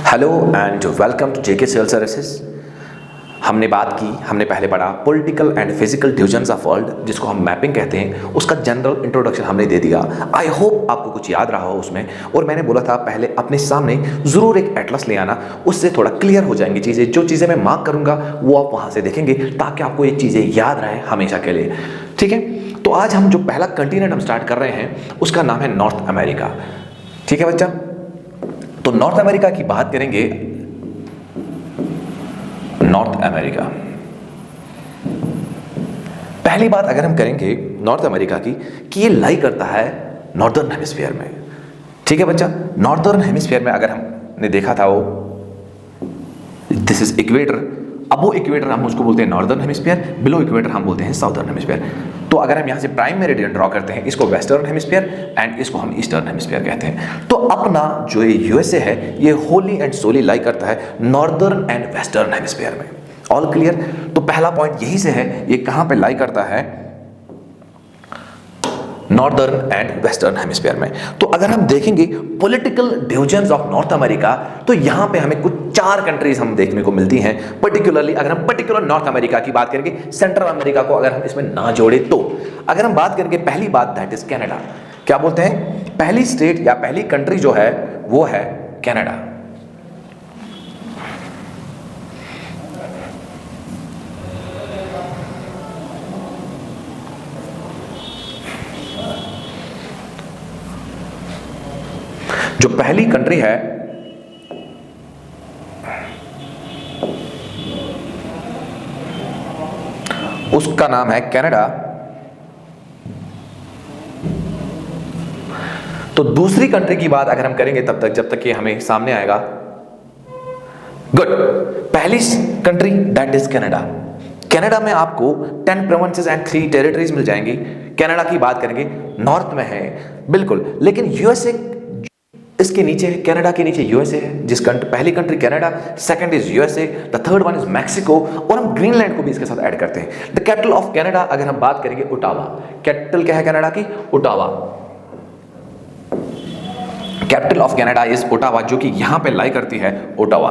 Hello and welcome to JK cell services. हमने बात की, हमने पहले पढ़ा political and physical divisions of world, जिसको हम मैपिंग कहते हैं। उसका जनरल इंट्रोडक्शन हमने दे दिया। आई होप आपको कुछ याद रहा हो उसमें। और मैंने बोला था पहले अपने सामने ज़रूर एक एटलस ले आना, उससे थोड़ा क्लियर हो जाएंगी चीज़ें। जो चीज़ें मैं मार्क करूँगा वो आप वहाँ से देखेंगे ताकि आपको ये चीज़ें याद रहें हमेशा के लिए। ठीक है, तो आज हम जो पहला कंटिनेंट हम स्टार्ट कर रहे हैं उसका नाम है नॉर्थ अमेरिका। ठीक है बच्चा, तो नॉर्थ अमेरिका की बात करेंगे। नॉर्थ अमेरिका, पहली बात अगर हम करेंगे नॉर्थ अमेरिका की कि ये लाई करता है नॉर्दर्न हेमिस्फीयर में। ठीक है बच्चा, नॉर्दर्न हेमिस्फीयर में अगर हमने देखा था वो this is equator. Above equator हम उसको बोलते हैं नॉर्दर्न हेमिस्फीयर, बिलो इक्वेटर हम बोलते हैं साउदर्न हेमिस्फीयर। तो अगर हम यहाँ से प्राइम मेरिडियन ड्रॉ करते हैं, इसको वेस्टर्न हेमिस्फीयर एंड इसको हम ईस्टर्न हेमिस्फीयर कहते हैं। तो अपना जो ये यूएसए है ये होली एंड सोली लाई करता है नॉर्दर्न एंड वेस्टर्न हेमिस्फीयर में। All clear? तो पहला पॉइंट यही से है, ये कहाँ पे लाई करता है? नॉर्दर्न एंड वेस्टर्न हेमिस्फीयर में। तो अगर हम देखेंगे political divisions of north America, तो यहां पे हमें कुछ 4 कंट्रीज हम देखने को मिलती हैं। पर्टिकुलरली अगर हम पर्टिकुलर नॉर्थ अमेरिका की बात करेंगे, सेंट्रल अमेरिका को अगर हम इसमें ना जोड़े तो अगर हम बात करेंगे पहली बात दैट इज कनाडा। क्या बोलते हैं? पहली स्टेट या पहली कंट्री जो है वो है कनाडा। जो पहली कंट्री है उसका नाम है कनाडा। तो दूसरी कंट्री की बात अगर हम करेंगे तब तक जब तक ये हमें सामने आएगा। गुड, पहली country that is Canada. Canada में आपको 10 प्रोविंसेस एंड 3 टेरिटरीज मिल जाएंगी। कनाडा की बात करेंगे नॉर्थ में है बिल्कुल, लेकिन यूएसए इसके नीचे है। कनाडा के नीचे यूएसए है, जिस पहली country Canada, second is USA, the third one is Mexico, और हम ग्रीनलैंड को भी इसके साथ ऐड करते हैं। द कैपिटल ऑफ कनाडा अगर हम बात करेंगे ओटावा। कैपिटल क्या है कनाडा की? Ottawa. Capital of Canada is Ottawa, जो कि यहां पे लाई करती है ओटावा।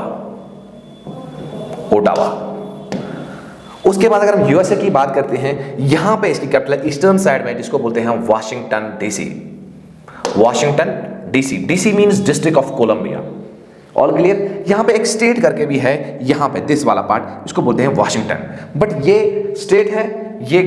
ओटावा। उसके बाद अगर हम यूएसए की बात करते हैं, यहां पे इसकी कैपिटल है ईस्टर्न साइड में, जिसको बोलते हैं हम Washington DC. Washington DC. DC means district of Columbia. All clear? यहां पे एक स्टेट करके भी है, यहां पे दिस वाला पार्ट, इसको बोलते हैं वाशिंगटन। बट ये स्टेट है, ये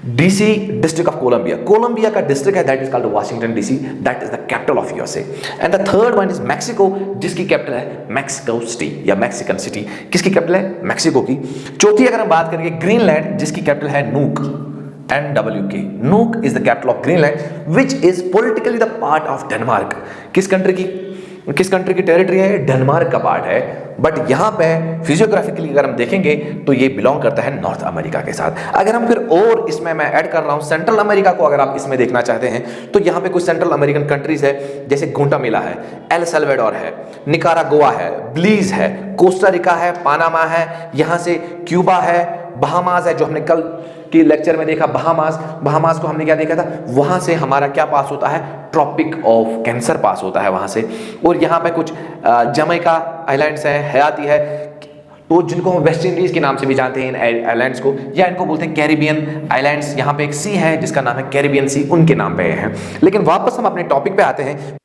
DC district of Columbia. Columbia का डिस्ट्रिक्ट है that is called Washington DC, that is the capital of USA. And the third one is Mexico, जिसकी कैपिटल है मैक्सिको सिटी या मैक्सिकन सिटी। किसकी capital है? मैक्सिको की। चौथी अगर हम बात करेंगे ग्रीनलैंड, जिसकी कैपिटल है nook. NWK. Nuuk is the capital of Greenland, which is politically the part of Denmark. किस कंट्री की टेरिटरी है? डेनमार्क का पार्ट है। बट यहां पे फिजियोग्राफिकली अगर हम देखेंगे तो ये बिलोंग करता है नॉर्थ अमेरिका के साथ। अगर हम फिर और इसमें मैं ऐड कर रहा हूं सेंट्रल अमेरिका को, अगर आप इसमें देखना चाहते हैं तो यहां पे कुछ सेंट्रल अमेरिकन कंट्रीज है, जैसे गुंटामिला है, एल सल्वाडोर है, निकारागुआ है, ब्लीज है, कोस्टा रिका है, पानामा है, यहां से क्यूबा है, बहामास है, जो हमने कल की लेक्चर में देखा बहामास को हमने क्या देखा था, वहां से हमारा क्या पास होता है? ट्रॉपिक ऑफ कैंसर पास होता है वहां से। और यहां पे कुछ जमैका आइलैंड्स हैं, हयाती है, तो जिनको हम वेस्ट इंडीज के नाम से भी जानते हैं इन आइलैंड्स को, या इनको बोलते हैं कैरिबियन आइलैंड्स। यहाँ पे एक सी है जिसका नाम है कैरिबियन सी, उनके नाम पे है। लेकिन वापस हम अपने टॉपिक पे आते हैं।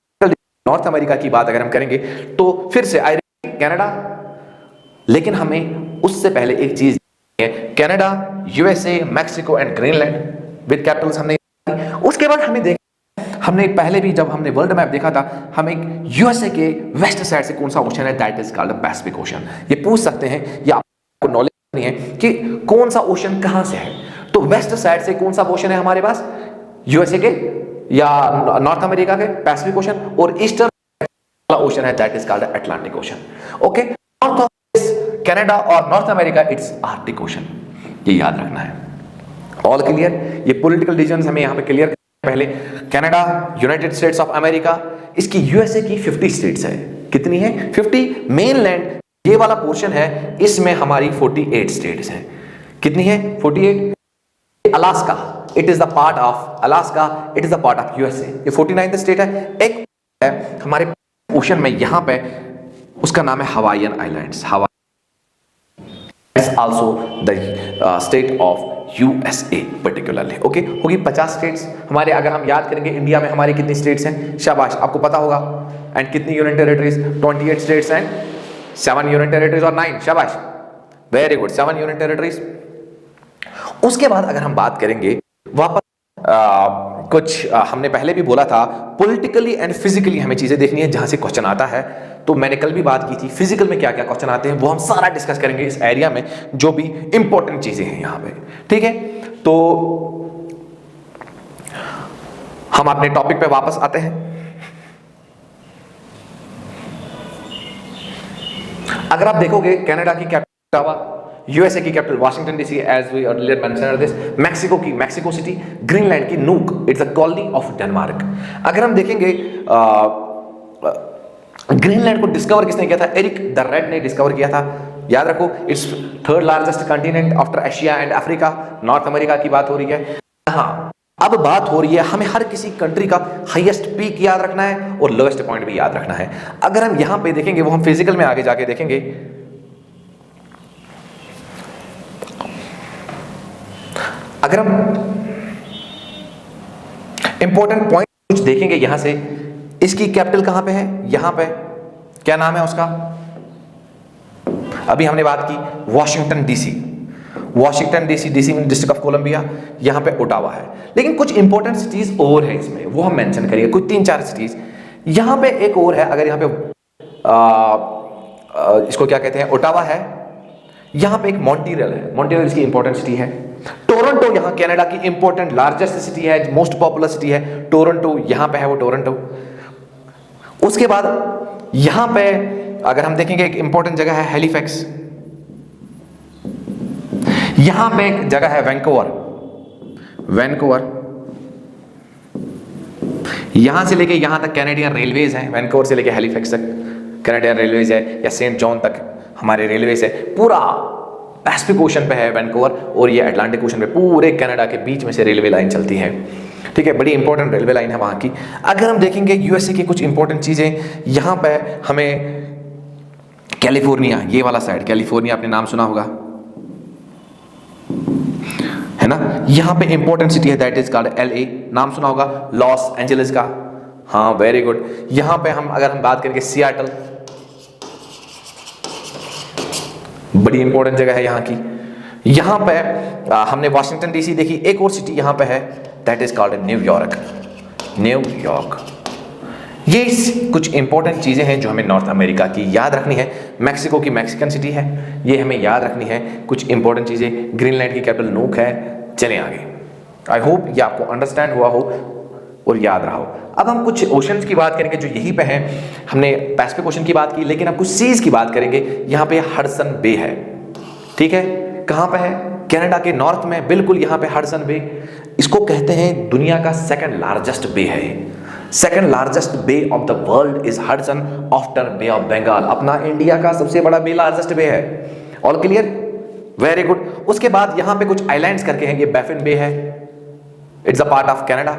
नॉर्थ अमेरिका की बात अगर हम करेंगे तो फिर से कनाडा, लेकिन हमें उससे पहले एक चीज, Canada, USA, Mexico and Greenland with Capitals हमने। उसके बाद हमने पहले भी जब हमने वर्ल्ड मैप देखा था, हम एक यूएसए के वेस्ट साइड से कौन सा ओशन है, that is called Pacific ocean. ये पूछ सकते हैं या आपको नॉलेज नहीं है कि कौन सा ओशन कहां से है। तो वेस्ट साइड से कौन सा ओशन है हमारे पास? यूएसए के या नॉर्थ अमेरिका के पैसिफिक ओशन, और ईस्टर्न ओशन है that is called Atlantic Ocean. Okay, North Canada और North America it's Arctic Ocean, ये याद रखना है। All clear? ये पॉलिटिकल डिविजन हमें यहां पे क्लियर। पहले Canada, United States of America, इसकी यूएसए की 50 स्टेट्स है। कितनी है? 50। मेनलैंड ये वाला पोर्शन है, इसमें हमारी 48 स्टेट्स हैं। कितनी है? 48। Alaska, it is the part of Alaska, it is the part of USA. ये 49th स्टेट है। एक है हमारे ओशन में, यहां पे उसका नाम है Hawaiian islands. Also the state of USA particularly. Okay, होगी 50 स्टेट्स हमारे। अगर हम याद करेंगे इंडिया में हमारी कितनी स्टेट्स हैं, शाबाश आपको पता होगा। एंड कितनी union territories, 28 states and 7 union territories और 9, शाबाश, वेरी गुड, 7 यूनियन टेरिटरीज। उसके बाद अगर हम बात करेंगे वापस कुछ हमने पहले भी बोला था, पॉलिटिकली एंड फिजिकली हमें चीजें देखनी है जहां से क्वेश्चन आता है। तो मैंने कल भी बात की थी फिजिकल में क्या क्या क्वेश्चन आते हैं, वो हम सारा डिस्कस करेंगे इस एरिया में, जो भी इंपॉर्टेंट चीजें हैं यहां पे, ठीक है। तो हम अपने टॉपिक पे वापस आते हैं। अगर आप देखोगे कनाडा की कैपिटल ओटावा, यूएसए की capital Washington DC, as we earlier mentioned this, Mexico की मैक्सिको सिटी, ग्रीनलैंड की Nuuk, it's a colony of Denmark. अगर हम देखेंगे ग्रीनलैंड को डिस्कवर किसने किया था, एरिक द रेड ने डिस्कवर किया था। याद रखो, it's 3rd largest continent after Asia and Africa. North America की बात हो रही है। हाँ, अब बात हो रही है हमें हर किसी कंट्री का हाईएस्ट पीक याद रखना है और लोएस्ट पॉइंट भी याद रखना है। अगर हम यहां पे देखेंगे, वो हम फिजिकल में आगे जाके देखेंगे। अगर हम इंपॉर्टेंट पॉइंट कुछ देखेंगे यहां से, इसकी कैपिटल कहां पे है, यहां पे क्या नाम है उसका, अभी हमने बात की Washington DC. Washington DC, DC में डिस्ट्रिक्ट ऑफ कोलंबिया, यहां पे ओटावा है। लेकिन कुछ इंपॉर्टेंट सिटीज और है इसमें, वो हम मेंशन करेंगे, कुछ 3-4 सिटीज। यहां पे एक और है, अगर यहां पे इसको क्या कहते हैं, ओटावा है। यहां पे एक मॉन्ट्रियल है, मॉन्ट्रियल इसकी इंपॉर्टेंट सिटी है। टोरंटो यहां कनाडा की इंपॉर्टेंट लार्जेस्ट सिटी है, मोस्ट पॉपुलर सिटी है टोरंटो, यहां पे है वो टोरंटो। उसके बाद यहां पे अगर हम देखेंगे एक इंपॉर्टेंट जगह है हैलिफैक्स, यहां पे एक जगह है वैंकूवर। वैंकूवर यहां से लेके यहां तक कैनेडियन रेलवेज है, वैंकूवर से लेके हैलिफैक्स तक कैनेडियन रेलवेज है, या सेंट जॉन तक हमारे रेलवेज है। पूरा पैसिफिक ओशन पे है वैंकूवर, और ये अटलांटिक ओशन पे पूरे कनाडा के बीच में से रेलवे लाइन चलती है, ठीक है। बड़ी इंपॉर्टेंट रेलवे लाइन है वहां की। अगर हम देखेंगे यूएसए की कुछ इंपॉर्टेंट चीजें, यहां पे हमें कैलिफोर्निया, ये वाला साइड कैलिफोर्निया, आपने नाम सुना होगा, है ना। यहां पे इंपॉर्टेंट सिटी है दैट इज कॉल्ड LA, नाम सुना होगा, लॉस एंजलिस का, हाँ वेरी गुड। यहां पे अगर हम बात करेंगे सियाटल, बड़ी इंपॉर्टेंट जगह है यहाँ की। यहां पे हमने वाशिंगटन डीसी देखी, एक और सिटी यहां पे है that is called New York. New York, ये कुछ इंपॉर्टेंट चीजें हैं जो हमें नॉर्थ अमेरिका की याद रखनी है। मैक्सिको की मैक्सिकन सिटी है, ये हमें याद रखनी है। कुछ इंपॉर्टेंट चीजें, ग्रीनलैंड की कैपिटल नूक है। चलें आगे, आई होप ये आपको अंडरस्टैंड हुआ हो और याद रहा हो। अब हम कुछ ओशंस की बात करेंगे जो यहीं पे हैं। हमने पैसिफिक ओशन की बात की, लेकिन अब कुछ सीज की बात करेंगे। यहाँ पे हडसन बे है, ठीक है। कहाँ पे है, कनाडा के नॉर्थ में, बिल्कुल यहाँ पे हडसन बे। इसको कहते हैं दुनिया का 2nd लार्जेस्ट बे है। 2nd largest bay of the world is Hudson after bay of Bengal. अपना इंडिया का सबसे बड़ा बे, लार्जेस्ट बे है। All clear, very good. उसके बाद यहाँ पे कुछ आइलैंड्स करके हैं, ये बैफिन बे है, it's a part of Canada.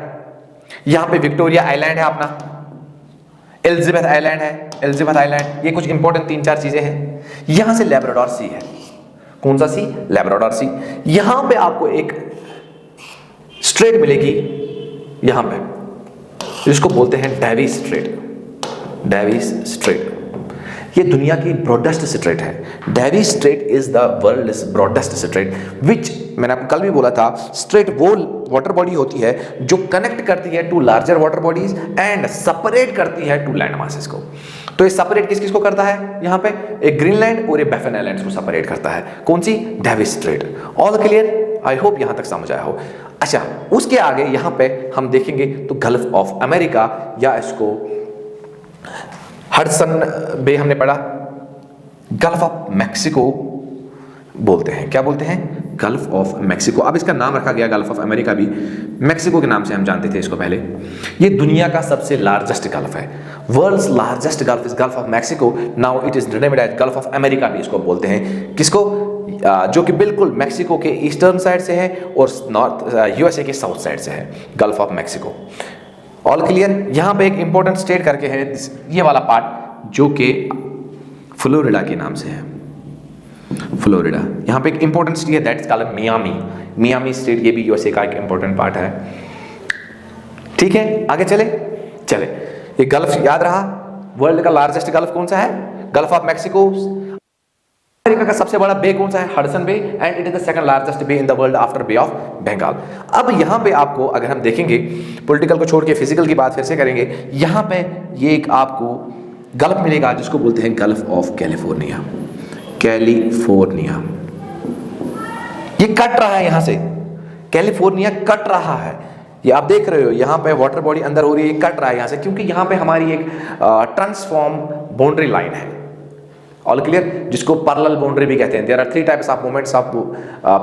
यहां पे विक्टोरिया आइलैंड है अपना, एलिजाबेथ आइलैंड है, एलिजाबेथ आइलैंड। ये कुछ इंपॉर्टेंट 3-4 चीजें हैं। यहां से लैब्राडोर सी है, कौन सा सी, लैब्राडोर सी। यहां पे आपको एक स्ट्रेट मिलेगी, यहां पे जिसको बोलते हैं डेविस स्ट्रेट। डेविस स्ट्रेट ये दुनिया की ब्रॉडेस्ट स्ट्रेट है। Davis Strait is the world's broadest strait, which मैंने आपको कल भी बोला था, स्ट्रेट वो वाटर बॉडी होती है जो कनेक्ट करती है to larger water bodies and separate करती है टू लैंड मासेस को। तो ये सेपरेट किस किस को करता है, यहाँ पे एक ग्रीनलैंड और ये बैफिन आइलैंड्स को सेपरेट करता है। कौन सी, Davis Strait. All clear, I hope यहां तक समझ आया हो। अच्छा, उसके आगे यहां पे हम देखेंगे तो गल्फ ऑफ अमेरिका, या इसको हडसन बे हमने पढ़ा, गल्फ ऑफ मैक्सिको बोलते हैं। क्या बोलते हैं, गल्फ ऑफ मैक्सिको। अब इसका नाम रखा गया गल्फ ऑफ अमेरिका भी, मैक्सिको के नाम से हम जानते थे इसको पहले। ये दुनिया का सबसे लार्जेस्ट गल्फ है, world's largest gulf is gulf of Mexico. Now it is renamed as gulf of America भी इसको बोलते हैं। किसको, जो कि बिल्कुल मैक्सिको के ईस्टर्न साइड से है और नॉर्थ यूएसए के साउथ साइड से है, gulf of Mexico. All clear. यहां पे एक इंपॉर्टेंट स्टेट करके है ये वाला पार्ट, जो कि फ्लोरिडा के नाम से है, फ्लोरिडा। यहाँ पे एक इंपॉर्टेंट सिटी है that is called Miami, Miami state, ये भी यूएसए का एक इंपॉर्टेंट पार्ट है। ठीक है, आगे चले। ये गल्फ याद रहा। वर्ल्ड का लार्जेस्ट गल्फ कौन सा है? Gulf of Mexico. अमेरिका का सबसे बड़ा बे कौन सा है? Hudson bay, and it is the second largest bay in the world after bay of Bengal. अब यहाँ पे आपको अगर हम देखेंगे, पॉलिटिकल को छोड़ के फिजिकल की बात फिर से करेंगे, यहाँ पे ये एक आपको गल्फ मिलेगा जिसको बोलते हैं गल्फ ऑफ कैलिफोर्निया, कैलिफोर्निया। ये कट रहा है यहां से, कैलिफोर्निया कट रहा है, ये आप देख रहे हो, यहाँ पे वाटर बॉडी अंदर हो रही है, कट रहा है यहाँ से, क्योंकि यहाँ पे हमारी एक ट्रांसफॉर्म बाउंड्री लाइन है। All clear? जिसको पैरेलल बाउंड्री भी कहते हैं। There are 3 types of movements of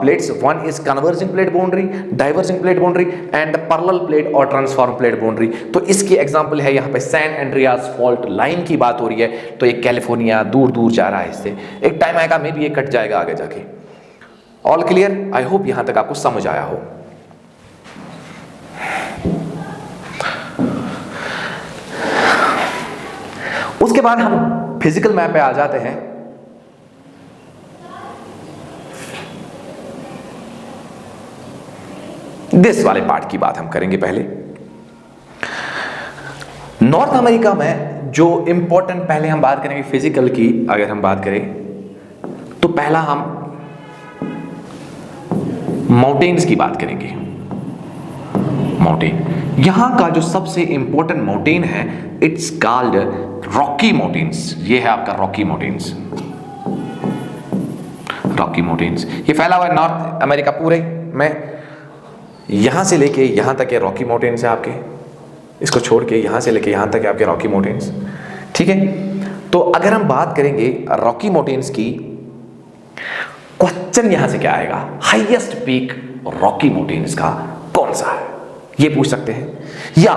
plates, one is converging plate boundary, diverging plate boundary and parallel plate और ट्रांसफॉर्म प्लेट बाउंड्री। तो इसकी एग्जांपल है यहाँ पे सैन एंड्रियास फॉल्ट लाइन की बात हो रही है, तो ये कैलिफोर्निया दूर दूर जा रहा है इससे, एक टाइम आएगा मे भी ये कट जाएगा आगे जाके। All clear? आई होप यहां तक आपको समझ आया हो। उसके बाद हम फिजिकल मैप पे आ जाते हैं। दिस वाले पार्ट की बात हम करेंगे पहले। नॉर्थ अमेरिका में जो इंपॉर्टेंट, पहले हम बात करेंगे फिजिकल की। अगर हम बात करें तो पहला हम माउंटेन्स की बात करेंगे। माउंटेन, यहां का जो सबसे इंपॉर्टेंट माउंटेन है, इट्स कॉल्ड रॉकी माउंटेन्स। ये है आपका रॉकी माउंटेन्स, रॉकी माउंटेन्स। ये फैला हुआ है नॉर्थ अमेरिका पूरे में, यहां से लेके यहां तक ये रॉकी माउंटेन्स है आपके, इसको छोड़ के यहां से लेके यहां तक है आपके रॉकी माउंटेन्स। ठीक है, तो अगर हम बात करेंगे रॉकी माउंटेन्स की, क्वेश्चन यहां से क्या आएगा? हाईएस्ट पीक रॉकी माउंटेन्स का कौन सा है, ये पूछ सकते हैं। या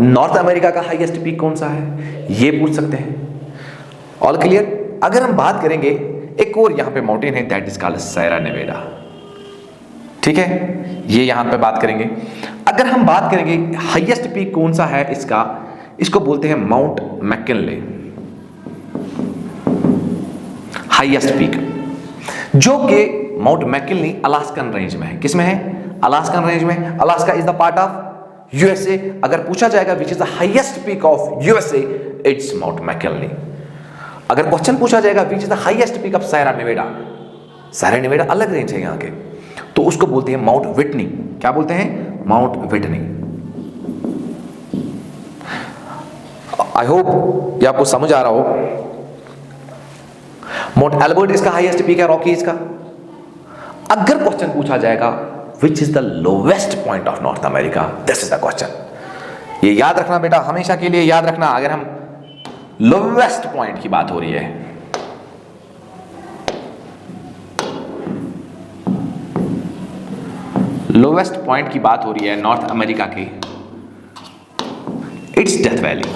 नॉर्थ अमेरिका का हाईएस्ट पीक कौन सा है, ये पूछ सकते हैं। All clear? अगर हम बात करेंगे एक और यहां पे माउंटेन है, that is called Saira Nevada. ठीक है, ये यहां पे बात करेंगे। अगर हम बात करेंगे हाईएस्ट पीक कौन सा है इसका, इसको बोलते हैं माउंट मैकिनले, हाईएस्ट पीक, जो कि माउंट मैकिनले अलास्कन रेंज में है। किसमें है? अलास्कन रेंज में। Alaska is the part of USA. अगर पूछा जाएगा which is the highest peak of USA, it's mount McKinley. अगर क्वेश्चन पूछा जाएगा which is the highest peak of Saira Nevada, Saira Nevada अलग रेंज है यहाँ के, तो उसको बोलते हैं माउंट व्हिटनी। क्या बोलते हैं? Mount Whitney. आई होप ये आपको समझ आ रहा हो। माउंट एल्बर्ट इसका हाईएस्ट पीक है रॉकीज का। अगर क्वेश्चन पूछा जाएगा which is the lowest point of north America, this is the question. ये याद रखना बेटा, हमेशा के लिए याद रखना। अगर हम लोवेस्ट पॉइंट की बात हो रही है, लोवेस्ट पॉइंट की बात हो रही है नॉर्थ अमेरिका की, इट्स डेथ वैली।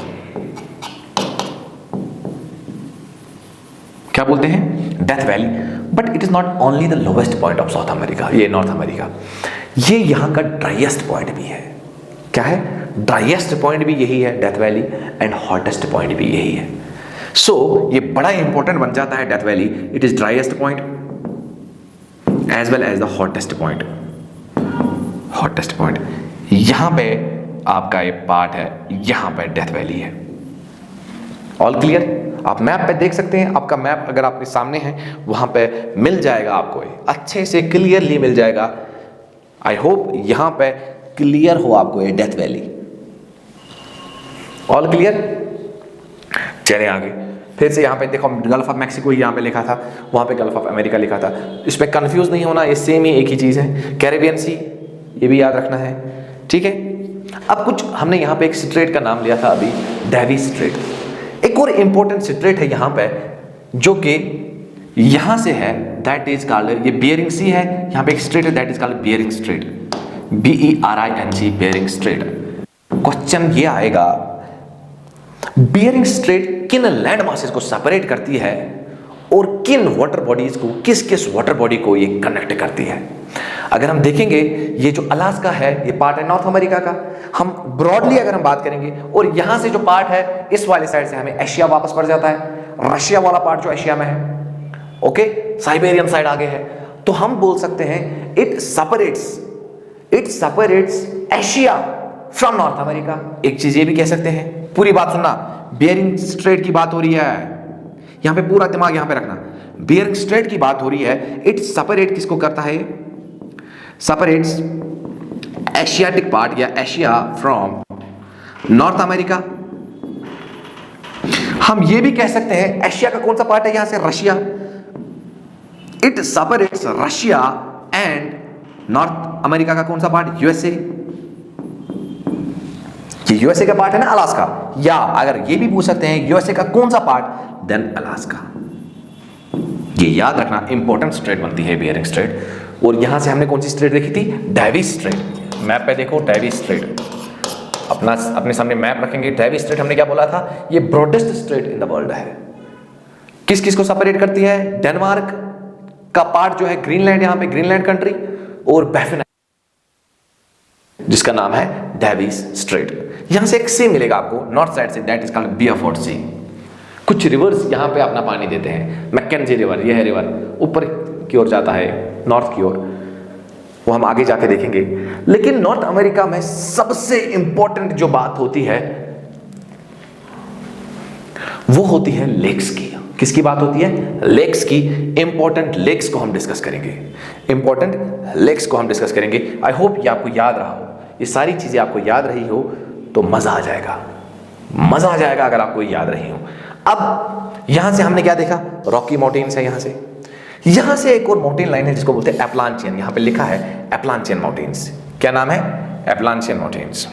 क्या बोलते हैं? Death valley. But it is not only the lowest point of south America, ये नॉर्थ अमेरिका, ये यहां का ड्राइएस्ट पॉइंट भी है। क्या है? ड्राइएस्ट पॉइंट भी यही है death valley, and hottest point भी यही है। सो ये बड़ा इंपॉर्टेंट बन जाता है death valley. It is driest point as well as the hottest point. Hottest point यहां पे आपका ये पार्ट है, यहां पे डेथ वैली है। All clear? आप मैप पे देख सकते हैं, आपका मैप अगर आपके सामने है वहां पे मिल जाएगा, आपको अच्छे से क्लियरली मिल जाएगा। आई होप यहां पे क्लियर हो आपको ये डेथ वैली। All clear? चले आगे। फिर से यहां पे देखो, गल्फ ऑफ मैक्सिको यहां पे लिखा था, वहां पे गल्फ ऑफ अमेरिका लिखा था। इसमें कंफ्यूज नहीं होना, ये सेम ही एक ही चीज है। कैरेबियन सी, ये भी याद रखना है। ठीक है, अब कुछ हमने यहां पे एक स्ट्रेट का नाम लिया था अभी, डेविस स्ट्रेट। एक और इंपॉर्टेंट स्ट्रेट है यहां पे, जो कि यहां से है, दैट इज कॉल्ड, ये बियरिंग सी है, यहां पे एक स्ट्रेट है that is called bearing straight, BERING, bearing straight. Question ये आएगा, बियरिंग स्ट्रेट किन लैंड मासेस को सेपरेट करती है और किन वाटर बॉडीज को, किस किस वाटर बॉडी को ये कनेक्ट करती है? अगर हम देखेंगे, ये जो अलास्का है ये पार्ट है नॉर्थ अमेरिका का। हम ब्रॉडली अगर हम बात करेंगे, और यहां से जो पार्ट है इस वाले साइड से हमें एशिया वापस पड़ जाता है, रशिया वाला पार्ट जो एशिया में है, ओके, साइबेरियन साइड आगे है, तो हम बोल सकते हैं it separates Asia from north America. एक चीज ये भी कह सकते हैं, पूरी बात सुनना, बेयरिंग स्ट्रेट की बात हो रही है, यहां पे पूरा दिमाग यहां पे रखना, बेयरिंग स्ट्रेट की बात हो रही है, इट सेपरेट किसको करता है, सेपरेट्स एशियाटिक पार्ट या एशिया फ्रॉम नॉर्थ अमेरिका। हम ये भी कह सकते हैं एशिया का कौन सा पार्ट है, यहां से Russia, it separates Russia and north America का कौन सा पार्ट, यूएसए। ये यूएसए का पार्ट है ना, अलास्का, या अगर ये भी पूछ सकते हैं यूएसए का कौन सा पार्ट, देन अलास्का। ये याद रखना, इंपॉर्टेंट स्ट्रेट बनती है बेयरिंग स्ट्रेट। और यहां से हमने कौन सी स्ट्रेट देखी थी, डेविस स्ट्रेट। मैप पे देखो डेविस स्ट्रेट, अपने सामने मैप रखेंगे, डेविस स्ट्रेट हमने क्या बोला था, ये broadest straight in the world है। किस किस को सेपरेट करती है, डेनमार्क का पार्ट जो है ग्रीनलैंड, यहां पे ग्रीनलैंड कंट्री, और बैफिन जिसका नाम है डेविस स्ट्रेट। यहां से एक सी मिलेगा आपको नॉर्थ साइड से, दैट इज कॉल्ड बियरफोर्ड सी। कुछ रिवर्स यहां पे अपना पानी देते हैं, मैकेंजी रिवर, यह है रिवर, ऊपर की ओर जाता है, नॉर्थ की ओर, वो हम आगे जाके देखेंगे। लेकिन नॉर्थ अमेरिका में सबसे इंपॉर्टेंट जो बात होती है वो होती है लेक्स की। किसकी बात होती है, लेक्स की। इंपॉर्टेंट लेक्स को हम डिस्कस करेंगे, इंपॉर्टेंट लेक्स को हम डिस्कस करेंगे। आई होप ये आपको याद रहा हो, ये सारी चीजें आपको याद रही हो तो मजा आ जाएगा, मजा आ जाएगा अगर आपको याद रही हो। अब यहां से हमने क्या देखा, रॉकी माउंटेन्स है, यहां से एक और माउंटेन लाइन है जिसको बोलते हैं एपलांचियन, यहां पे लिखा है एपलांचियन माउंटेन्स। क्या नाम है, एपलांचियन माउंटेन्स।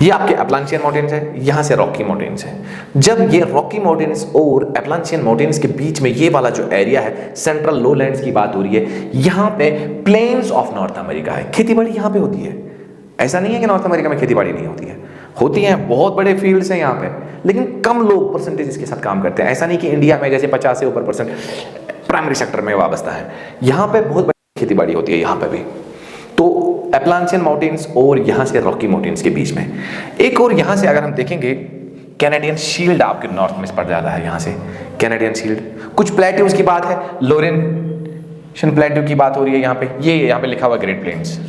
ये आपके एपलांचियन माउंटेन्स है, यहां से रॉकी माउंटेन्स है। जब ये रॉकी माउंटेन्स और एपलांचियन माउंटेन्स के बीच में ये वाला जो एरिया है, सेंट्रल लोलैंड्स की बात हो रही है, यहां पे प्लेन्स ऑफ नॉर्थ अमेरिका है। खेतीबाड़ी यहां पे होती है, ऐसा नहीं है कि नॉर्थ अमेरिका में खेतीबाड़ी नहीं होती है, होती हैं, बहुत बड़े फील्ड्स हैं यहाँ पे, लेकिन कम लोग परसेंटेज के साथ काम करते हैं। ऐसा नहीं कि इंडिया में जैसे 50 से ऊपर % प्राइमरी सेक्टर में वाबस्ता है, यहाँ पे बहुत बड़ी खेतीबाड़ी होती है यहाँ पे भी। तो एपलांचियन माउंटेन्स और यहाँ से रॉकी माउंटेन्स के बीच में एक और, यहाँ से अगर हम देखेंगे कैनेडियन शील्ड आपके नॉर्थ में पर ज़्यादा है, यहाँ से कैनेडियन शील्ड। कुछ प्लेट्यूज की बात है, लोरेंशियन प्लेट्यू की बात हो रही है यहाँ पे, ये यहाँ पे लिखा हुआ ग्रेट प्लेन्स,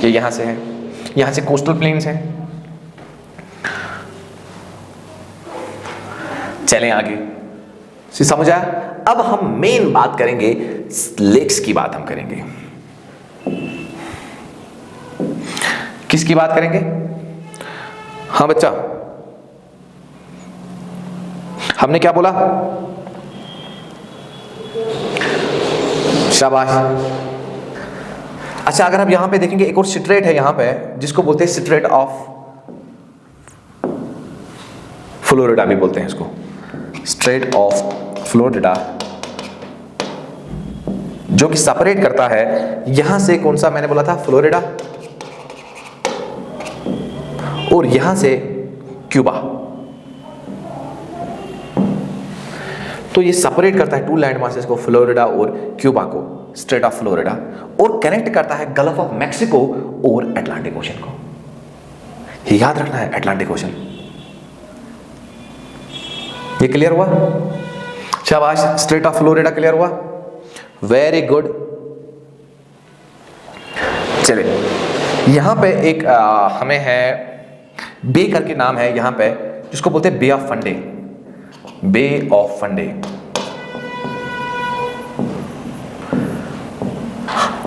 ये यहाँ से है, यहाँ से कोस्टल प्लेन्स हैं। चलें आगे, समझ आया। अब हम मेन बात करेंगे, लेक्स की बात हम करेंगे। किसकी बात करेंगे, हाँ बच्चा, हमने क्या बोला, शाबाश। अच्छा, अगर हम यहां पे देखेंगे एक और स्ट्रेट है यहां पे जिसको बोलते हैं स्ट्रेट ऑफ फ्लोरिडा भी बोलते हैं इसको, स्ट्रेट ऑफ फ्लोरिडा, जो कि सेपरेट करता है यहां से कौन सा, मैंने बोला था फ्लोरिडा, और यहां से क्यूबा। तो ये सेपरेट करता है टू लैंड मासेस को, फ्लोरिडा और क्यूबा को, स्ट्रेट ऑफ फ्लोरिडा, और कनेक्ट करता है गल्फ ऑफ मैक्सिको और अटलांटिक ओशन को। ये याद रखना है, अटलांटिक ओशन। ये क्लियर हुआ, शाबाश। स्ट्रेट ऑफ फ्लोरिडा क्लियर हुआ, वेरी गुड। चलिए, यहां पे एक हमें है बे करके नाम है यहां पे, जिसको बोलते हैं बे ऑफ फंडे, बे ऑफ फंडे।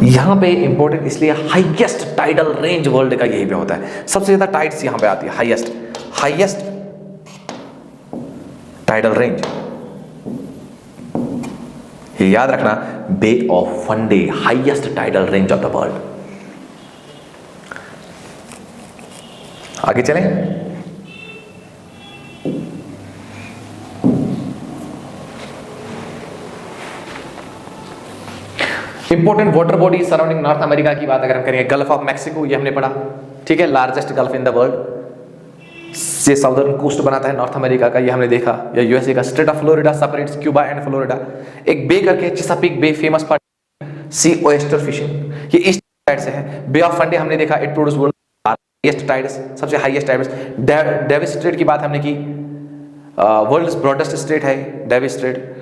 यहां पे इंपॉर्टेंट इसलिए, हाईएस्ट टाइडल रेंज वर्ल्ड का यही पे होता है, सबसे ज्यादा टाइड्स यहां पे आती है, हाईएस्ट टाइडल रेंज। ये याद रखना, बे ऑफ फंडे, highest tidal range of the world. आगे चलें, important water body surrounding north America की बात अगर हम करेंगे, गल्फ ऑफ मैक्सिको, ये हमने पढ़ा, ठीक है, largest gulf in the world, से साउदर्न कोस्ट बनाता है नॉर्थ अमेरिका का, ये हमने देखा, या यूएसए का। Strait of Florida separates Cuba and Florida. एक बे करके, chesapeake bay, famous part sea oyster fishing, ये ईस्ट साइड से है। बे ऑफ फंडे हमने देखा, इट प्रोड्यूस वर्ल्ड सबसे हाईएस्ट टाइड्स। डेविस स्ट्रेट की बात हमने की, वर्ल्ड्स ब्रॉडेस्ट स्ट्रेट है डेविस स्ट्रेट,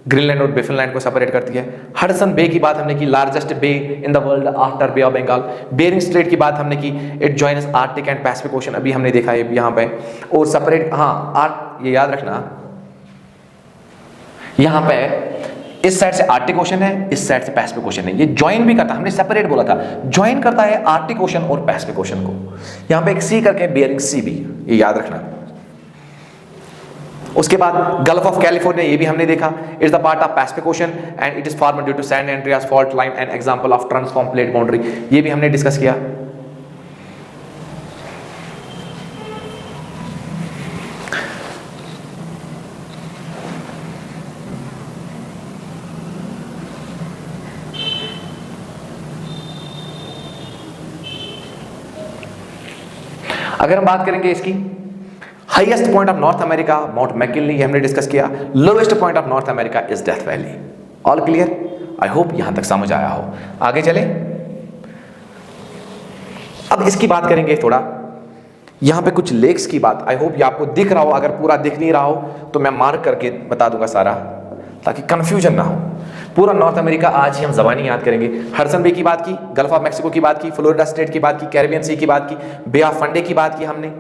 ग्रीनलैंड और बेफिनलैंड को सेपरेट करती है। हडसन बे की बात हमने की, largest bay in the world after bay of Bengal. Bering strait की बात हमने की, it joins arctic and pacific ocean, अभी हमने देखा है यहाँ पे। और सेपरेट, हाँ ये याद रखना, यहाँ पे इस साइड से आर्कटिक ओशन है, इस साइड से पैसिफिक ओशन है। ये ज्वाइन भी करता है, हमने सेपरेट बोला था, ज्वाइन करता है आर्कटिक ओशन और पैसिफिक ओशन को। यहाँ पे एक सी करके बेरिंग सी भी, ये याद रखना। उसके बाद गल्फ ऑफ कैलिफोर्निया, ये भी हमने देखा, it's the part of pacific ocean and it is formed due to San Andreas fault line and example of transform plate boundary, ये भी हमने डिस्कस किया। अगर हम बात करेंगे इसकी, highest point of north America mount McKinley, हमने डिस्कस किया। Lowest point of north America is death valley. All clear? I hope यहां तक समझ आया हो। आगे चले, अब इसकी बात करेंगे थोड़ा। यहां पे कुछ लेक्स की बात, आई होप ये आपको दिख रहा हो, अगर पूरा दिख नहीं रहा हो तो मैं मार्क करके बता दूंगा सारा, ताकि कंफ्यूजन ना हो। पूरा नॉर्थ अमेरिका आज ही हम ज़बानी याद करेंगे। हडसन बे की बात की, गल्फ ऑफ मैक्सिको की बात की, फ्लोरिडा स्टेट की बात की, कैरिबियन सी की बात की, बे ऑफ फंडे की बात की हमने,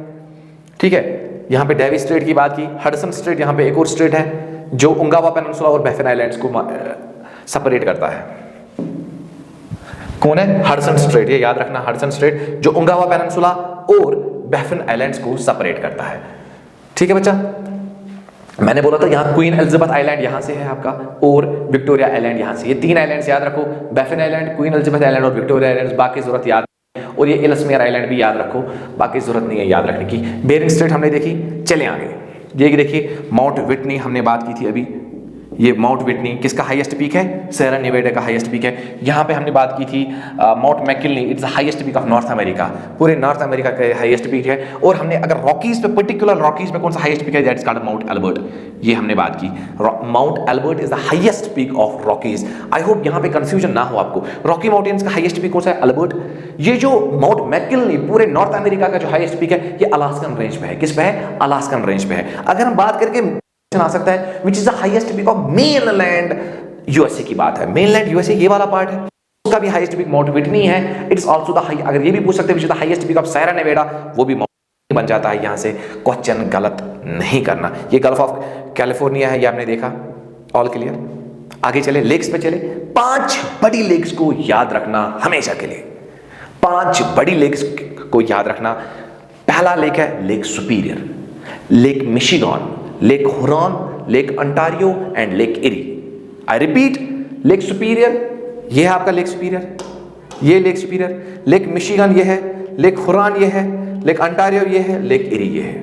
ठीक है। यहाँ पे डेविस स्ट्रेट की बात की, हडसन स्ट्रेट, यहाँ पे एक और स्ट्रेट है जो उंगावा पेनिनसुला और बैफिन आइलैंड्स को सेपरेट करता है। कौन है? हडसन स्ट्रेट, ये याद रखना, हडसन स्ट्रेट जो उंगावा पेनिनसुला और बैफिन आइलैंड्स को सेपरेट करता है। ठीक है बच्चा, मैंने बोला था यहाँ क्वीन एलिजाबेथ आइलैंड यहाँ से है आपका, और विक्टोरिया आइलैंड यहाँ से। ये तीन आइलैंड्स याद रखो, Baffin island, queen Elizabeth island और विक्टोरिया आइलैंड, बाकी जरूरत याद। और ये एल्समेयर आइलैंड भी याद रखो, बाकी जरूरत नहीं है याद रखने की। बेरिंग स्ट्रेट हमने देखी, चले आगे। ये देखिए माउंट विटनी हमने बात की थी अभी, ये माउंट विटनी किसका हाईएस्ट पीक है? सेरा नेवेडा का हाईएस्ट पीक है। यहाँ पे हमने बात की थी mount McKinley, it's the highest peak of north America, पूरे नॉर्थ अमेरिका का हाईएस्ट पीक है। और हमने अगर रॉकीज पे, पर्टिकुलर रॉकीज पे कौन सा हाईएस्ट पीक है? That is called Mount Elbert, ये हमने बात की। Mount Elbert is the highest peak of Rockies. I hope यहाँ पे कंफ्यूजन ना हो आपको, रॉकी माउंटेन्स का हाईएस्ट पीक कौन सा है? एल्बर्ट। ये जो माउंट मैकिनली पूरे नॉर्थ अमेरिका का जो हाईएस्ट पीक है, ये अलास्कन रेंज पे है। किस पे है? अलास्कन रेंज पे है। अगर हम बात करके आ सकता है विच is the highest peak of mainland USA की बात है, मेनलैंड यूएसए ये वाला पार्ट है, उसका भी हाईएस्ट पीक माउंट विटनी है। It is also the high, अगर ये भी पूछ सकते हैं which is the highest peak of Sierra Nevada, वो भी माउंट बन जाता है। यहां से क्वेश्चन गलत नहीं करना। ये गल्फ ऑफ कैलिफोर्निया है, ये आपने देखा। All clear? आगे चले, लेक्स पे चले। 5 बड़ी लेक्स को याद रखना हमेशा के लिए, 5 बड़ी लेक्स को याद रखना। पहला लेक है lake superior, lake Michigan, lake Huron, lake Ontario and lake eri. I repeat, lake superior, ये है आपका लेक सुपीरियर, ये लेक सुपीरियर, लेक मिशिगन ये है, लेक हुरॉन ये है, लेक अंटारियो ये है, लेक इरी ये है।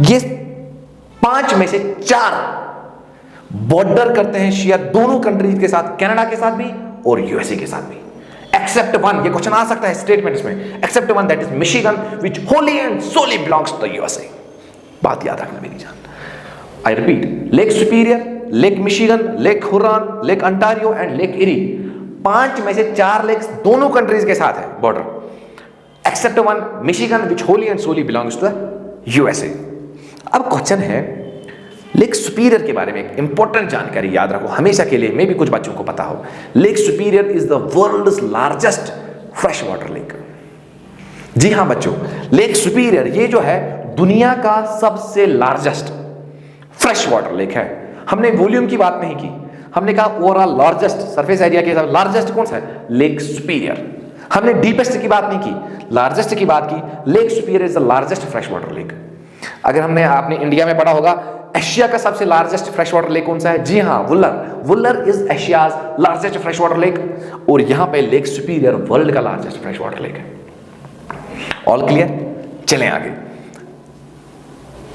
ये 5 में से 4 बॉर्डर करते हैं शायद दोनों कंट्रीज के साथ, कनाडा के साथ भी और यूएसए के साथ भी, एक्सेप्ट वन। ये क्वेश्चन आ सकता है स्टेटमेंट इसमें, except one that is Michigan which wholly and solely belongs to the USA. बात याद रखना मेरी जान। I repeat, lake superior, lake Michigan, lake Huron, lake Ontario and lake Erie. 5 में से 4 लेक्स दोनों कंट्रीज के साथ है border, except one Michigan which wholly and solely belongs to the USA. अब क्वेश्चन है लेक सुपीरियर के बारे में, एक इंपॉर्टेंट जानकारी याद रखो हमेशा के लिए, मे भी कुछ बच्चों को पता हो। Lake Superior is the world's largest fresh water lake. जी हां बच्चों, लेक सुपीरियर ये जो है दुनिया का सबसे लार्जेस्ट फ्रेश वाटर लेक है। हमने वॉल्यूम की बात नहीं की, हमने कहा ओवरऑल लार्जेस्ट सरफेस एरिया के हिसाब लार्जेस्ट कौन सा है? Lake superior. हमने डीपेस्ट की बात नहीं की, लार्जेस्ट की बात की। Lake Superior is the largest fresh water lake. अगर हमने आपने इंडिया में पढ़ा होगा एशिया का सबसे लार्जेस्ट फ्रेश वाटर लेक कौन सा है? जी हां, Wular. Wular is Asia's largest fresh water lake, और यहां पे लेक सुपीरियर वर्ल्ड का लार्जेस्ट फ्रेश वाटर लेक है। All clear? चलें आगे।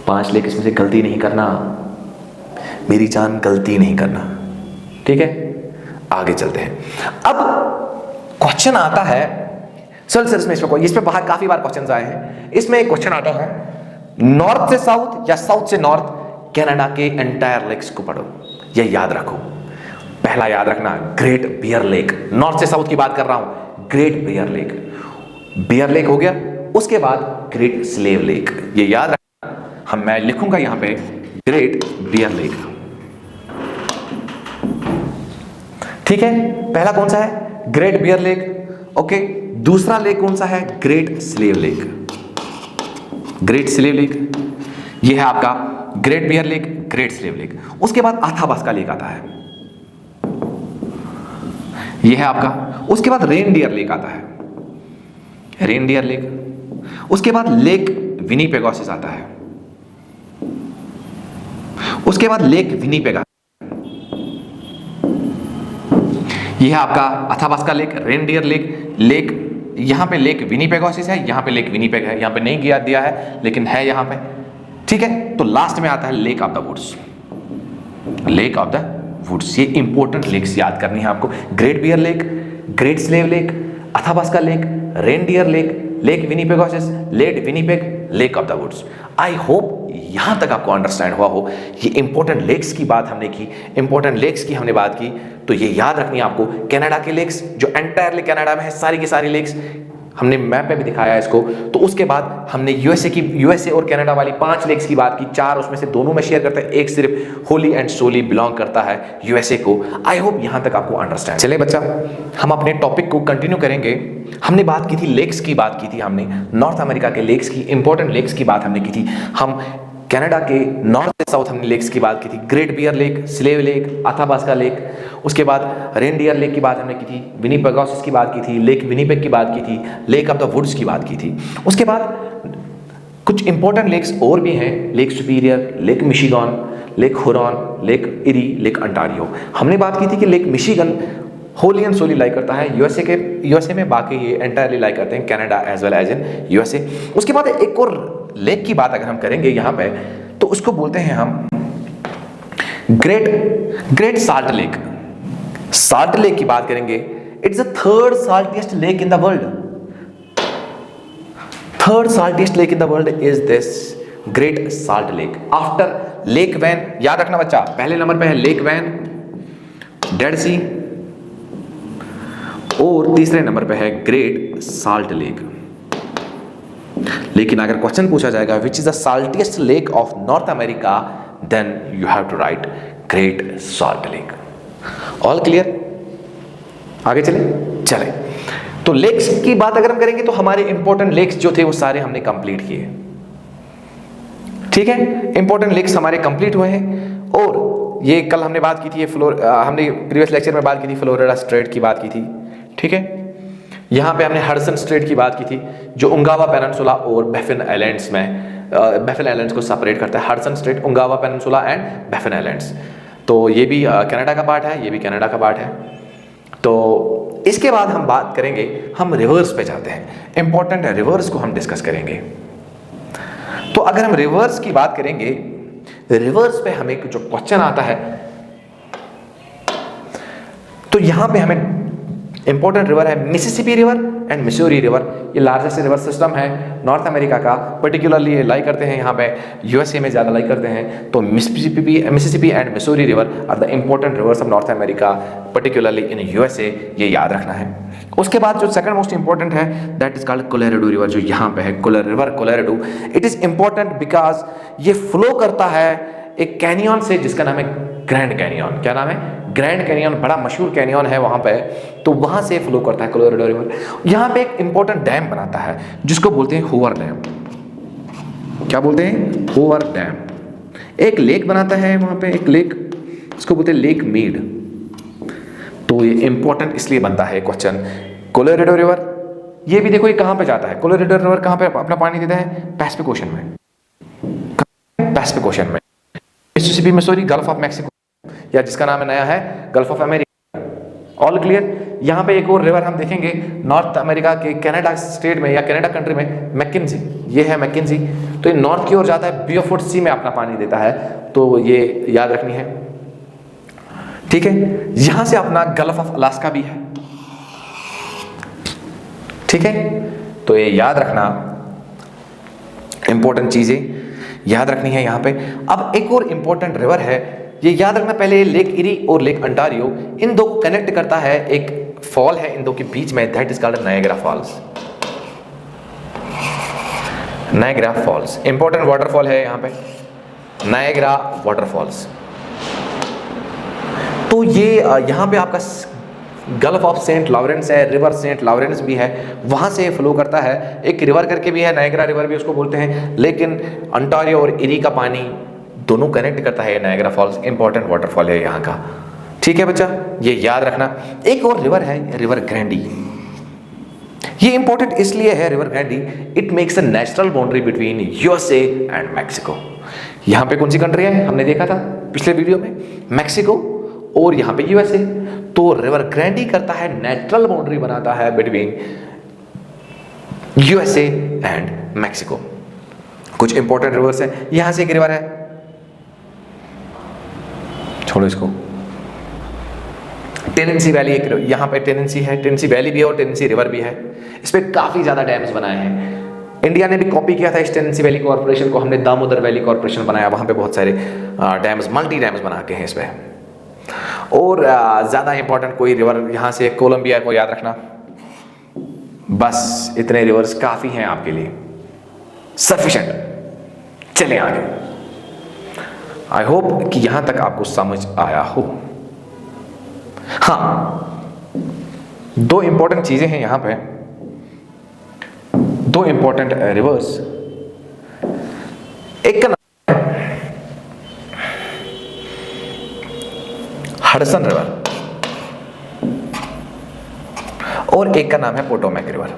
5 लेक इसमें से गलती नहीं करना मेरी जान, गलती नहीं करना, ठीक है? आगे चलते हैं। अब क्वेश्चन आता है, चल सर इस पे बाहर काफी बार क्वेश्चन आए हैं। इसमें एक क्वेश्चन आता है नॉर्थ से साउथ या साउथ से नॉर्थ कनाडा के एंटायर लेक्स को पढ़ो, यह याद रखो। पहला याद रखना ग्रेट बियर लेक, नॉर्थ से साउथ की बात कर रहा हूं, great beer lake. Bear lake हो गया, उसके बाद ग्रेट स्लेव लेक, ये याद रखना, मैं लिखूंगा यहां पे ग्रेट बियर लेक। ठीक है, पहला कौन सा है? Great beer lake. ओके, दूसरा लेक कौन सा है? Great slave lake. Great slave lake ये है आपका great beer lake, great slave lake. उसके बाद अथाबास्का लेक आता है, ये है आपका। उसके बाद रेनडियर लेक आता है, रेनडियर लेक। उसके बाद लेक विनीपेगोसिस आता है, उसके बाद लेक विनीपेग, ये है आपका Athabasca Lake, Reindeer Lake, lake यहां पे लेक विनीपेगोसिस है, यहां पे लेक विनीपेग है, यहां पे नहीं दिया है लेकिन है यहां पे। ठीक है, तो लास्ट में आता है Lake of the Woods, Lake of the Woods. ये इंपॉर्टेंट लेक्स याद करनी है आपको। Great beer lake, great slave lake, Athabasca Lake, Reindeer Lake, Lake Winnipegosis, Lake Winnipeg, Lake of the Woods. I hope यहां तक आपको अंडरस्टैंड हुआ हो। ये इंपॉर्टेंट लेक्स की बात हमने की, इंपॉर्टेंट लेक्स की हमने बात की, तो ये याद रखनी है आपको। कनाडा के लेक्स जो एंटायरली कनाडा में है, सारी की सारी लेक्स हमने मैप पे भी दिखाया इसको। तो उसके बाद हमने यूएसए और कनाडा वाली 5 लेक्स की बात की, 4 उसमें से दोनों में शेयर करते हैं, एक सिर्फ होली एंड सोली बिलोंग करता है यूएसए को। आई होप यहां तक आपको अंडरस्टैंड। चलिए बच्चा, हम अपने टॉपिक को कंटिन्यू करेंगे। हमने बात की थी लेक्स की, बात की थी हमने नॉर्थ अमेरिका के लेक्स की, इंपॉर्टेंट लेक्स की बात हमने की थी। हम कनाडा के नॉर्थ से साउथ हमने लेक्स की बात की थी, great beer lake, slave lake, Athabasca lake. उसके बाद रेनडियर लेक की बात हमने की थी, विनीपेगोसिस की बात की थी, लेक विनीपेग की बात की थी, लेक ऑफ द वुड्स की बात की थी। उसके बाद कुछ इंपॉर्टेंट लेक्स और भी हैं, lake superior, lake Michigan, lake Huron, lake eri, lake Ontario. हमने बात की थी कि लेक मिशिगन होली एंड सोली लाई करता है यूएसए में, बाकी ये एंटायरली लाई करते हैं Canada as well as in USA. उसके बाद एक और लेक की बात अगर हम करेंगे यहाँ पे, तो उसको बोलते हैं हम Great Salt Lake. Salt lake की बात करेंगे, it's the third saltiest lake in the world. Third saltiest lake in the world is this Great Salt Lake, after Lake Van. याद रखना बच्चा, पहले नंबर पे है लेक वैन, डेड सी, और तीसरे नंबर पे है ग्रेट साल्ट लेक। लेकिन अगर क्वेश्चन पूछा जाएगा which is the saltiest lake of north America, then you have to write Great Salt Lake. All clear? आगे चले। तो लेक्स की बात अगर हम करेंगे तो हमारे इंपॉर्टेंट लेक्स जो थे वो सारे हमने कंप्लीट किए। ठीक है, इंपॉर्टेंट लेक्स हमारे कंप्लीट हुए हैं। और ये कल हमने बात की थी, हमने प्रीवियस लेक्चर में बात की थी, फ्लोरिडा स्ट्रेट की बात की थी। ठीक है, यहाँ पे हमने हडसन स्ट्रेट की बात की थी, जो उंगावा पेनिनसुला और बैफिन आइलैंड्स में, बैफिन आइलैंड्स को सेपरेट करता है। Hudson Strait, Ungava Peninsula and Baffin Islands. तो ये भी कनाडा का पार्ट है, ये भी कनाडा का पार्ट है। तो इसके बाद हम बात करेंगे, हम रिवर्स पे जाते हैं, इंपॉर्टेंट रिवर्स को हम डिस्कस करेंगे। तो अगर हम रिवर्स की बात करेंगे, रिवर्स पे हमें जो क्वेश्चन आता है, तो यहां पे हमें इंपॉर्टेंट रिवर है Mississippi river and Missouri river. ये लार्जेस्ट रिवर सिस्टम है नॉर्थ अमेरिका का, पर्टिकुलरली लाई करते हैं यहाँ पे यूएसए में ज़्यादा लाई करते हैं। तो Mississippi and Missouri river are the important rivers of north America, particularly in USA, ये याद रखना है। उसके बाद जो सेकंड मोस्ट इंपॉर्टेंट है, that is called Colorado river, जो यहाँ पे है river Colorado. It is important because ये फ्लो करता है एक कैनियन से जिसका नाम है ग्रैंड कैनियन। क्या नाम है? ग्रैंड कैनियन, बड़ा मशहूर कैनियन है वहां पे। तो वहां से फ्लो करता है कोलोराडो रिवर। यहाँ पे एक इंपॉर्टेंट डैम बनाता है जिसको बोलते हैं हूवर डैम। क्या बोलते हैं? Hoover dam. एक लेक बनाता है वहां पे, एक लेक, उसको बोलते हैं लेक मीड। तो ये इंपॉर्टेंट इसलिए बनता है क्वेश्चन। कोलोराडो रिवर, ये भी देखो ये कहां पे जाता है। कोलोराडो रिवर कहां पे अपना पानी देता है? पैसिफिक ओशन में, पैसिफिक ओशन में। Mississippi, Missouri, gulf of Mexico, या जिसका नाम नया है gulf of America. All clear? यहाँ पे एक और रिवर हम देखेंगे नॉर्थ अमेरिका के कनाडा स्टेट में या कनाडा कंट्री में, मैकिन्जी। ये है मैकिन्जी। तो ये नॉर्थ की ओर जाता है, बियोफोर्ड सी में अपना पानी देता है। तो ये याद रखनी है। ठीक है, यहां से अपना गल्फ ऑफ अलास्का भी है। ठीक है, तो ये याद रखना, इंपॉर्टेंट चीजें याद रखनी है यहाँ पे। अब एक और इंपॉर्टेंट रिवर है, ये याद रखना पहले, लेक इरी और लेक अंटारियो, इन दो को कनेक्ट करता है एक फॉल है इन दो के बीच में, that is called Niagara false. Niagara false important waterfall है यहाँ पे, नायग्रा वाटरफॉल्स। तो ये यहाँ पे आपका गल्फ ऑफ सेंट लॉरेंस है, रिवर सेंट लॉरेंस भी है, वहाँ से फ्लो करता है। एक रिवर करके भी है, नायग्रा रिवर भी उसको बोलते हैं, लेकिन अंटारियो और इरी का पानी दोनों कनेक्ट करता है नायग्रा फॉल्स। इंपॉर्टेंट वाटरफॉल है यहाँ का, ठीक है बच्चा, ये याद रखना। एक और रिवर है, रिवर ग्रैंडी। ये इंपॉर्टेंट इसलिए है River Grande, it makes a natural boundary between USA and Mexico. यहाँ पे कौन सी कंट्री है हमने देखा था पिछले वीडियो में, मैक्सिको और यहाँ पे यूएसए। तो रिवर ग्रैंडी करता है नेचुरल बाउंड्री बनाता है बिटवीन यूएसए एंड मैक्सिको। कुछ इंपॉर्टेंट रिवर्स है, यहां से एक रिवर है, छोड़ो इसको, टेनेंसी वैली एक, यहां पे टेनेंसी है, टेनेंसी वैली भी है और टेनेंसी रिवर भी है। इस पे काफी ज्यादा डैम्स बनाए हैं। इंडिया ने भी कॉपी किया था इस टेनेंसी वैली कॉर्पोरेशन को, हमने दामोदर वैली कॉर्पोरेशन बनाया, वहां पे बहुत सारे डैम्स, मल्टी डैम्स बना के हैं इस पे। और ज्यादा इंपॉर्टेंट कोई रिवर यहां से कोलंबिया को याद रखना। बस इतने रिवर्स काफी हैं आपके लिए, सफिशिएंट। चलिए आगे। आई होप कि यहां तक आपको समझ आया हो। हाँ, दो इंपॉर्टेंट चीजें हैं यहां पे, दो इंपॉर्टेंट रिवर्स। एक का नाम है हडसन रिवर और एक का नाम है पोटोमैक रिवर।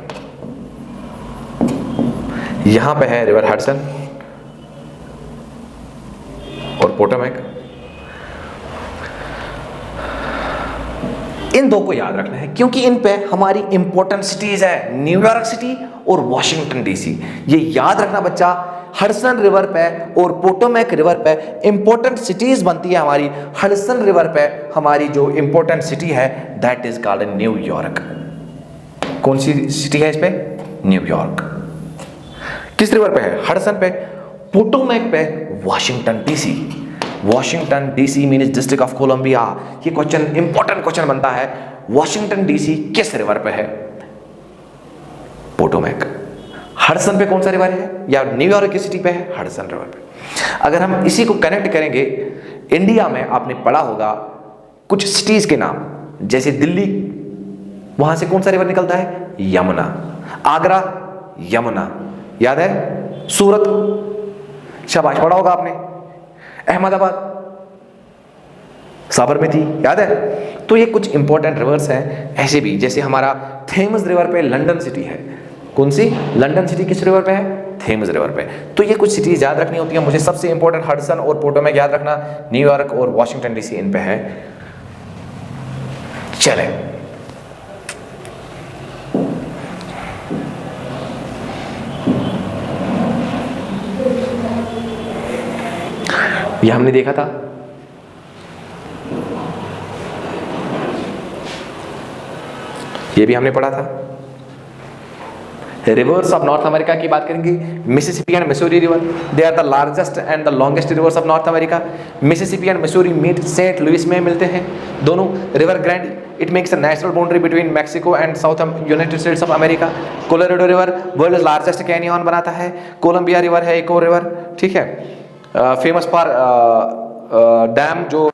यहां पे है रिवर हडसन और पोटोमैक। इन दो को याद रखना है क्योंकि इन पे हमारी इंपॉर्टेंट सिटीज है, न्यूयॉर्क सिटी और वॉशिंगटन डीसी। ये याद रखना बच्चा, हडसन रिवर पे और पोटोमैक रिवर पे इंपॉर्टेंट सिटीज बनती है हमारी। हडसन रिवर पे हमारी जो इंपॉर्टेंट सिटी है दैट इज कॉल्ड न्यूयॉर्क। कौन सी सिटी है इस पे? न्यूयॉर्क। किस रिवर पे है? हडसन पे। पोटोमैक पे Washington DC. Washington DC means district of Columbia. ये क्वेश्चन इंपॉर्टेंट क्वेश्चन बनता है, वॉशिंगटन डीसी किस रिवर पे है? पोटोमैक। हडसन पे कौन सा रिवर है या न्यूयॉर्क की सिटी पे है? हडसन रिवर पे। अगर हम इसी को कनेक्ट करेंगे, इंडिया में आपने पढ़ा होगा कुछ सिटीज के नाम, जैसे दिल्ली, वहां से कौन सा रिवर निकलता है? यमुना। आगरा, यमुना, याद है? सूरत, शाबाश, पढ़ा होगा आपने। अहमदाबाद, साबरमती, याद है? तो ये कुछ इंपॉर्टेंट रिवर्स हैं। ऐसे भी जैसे हमारा थेम्स रिवर पे लंदन सिटी है। कौन सी? लंदन सिटी किस रिवर पे है? थेम्स रिवर पे। तो ये कुछ सिटीज याद रखनी होती है मुझे। सबसे इंपॉर्टेंट हडसन और पोटोमैक याद रखना, न्यूयॉर्क और वॉशिंगटन डीसी इन पे है। चले, ये हमने देखा था, ये भी हमने पढ़ा था। रिवर्स ऑफ नॉर्थ अमेरिका की बात करेंगे, Mississippi and Missouri river, they are the largest and the longest rivers of north America. Mississippi and Missouri meet saint Louis में मिलते हैं दोनों। River grand, it makes a natural boundary between Mexico and south United States of America. Colorado river world largest canyon बनाता है। Colombia river है एक और river, ठीक है, फेमस फॉर डैम, जो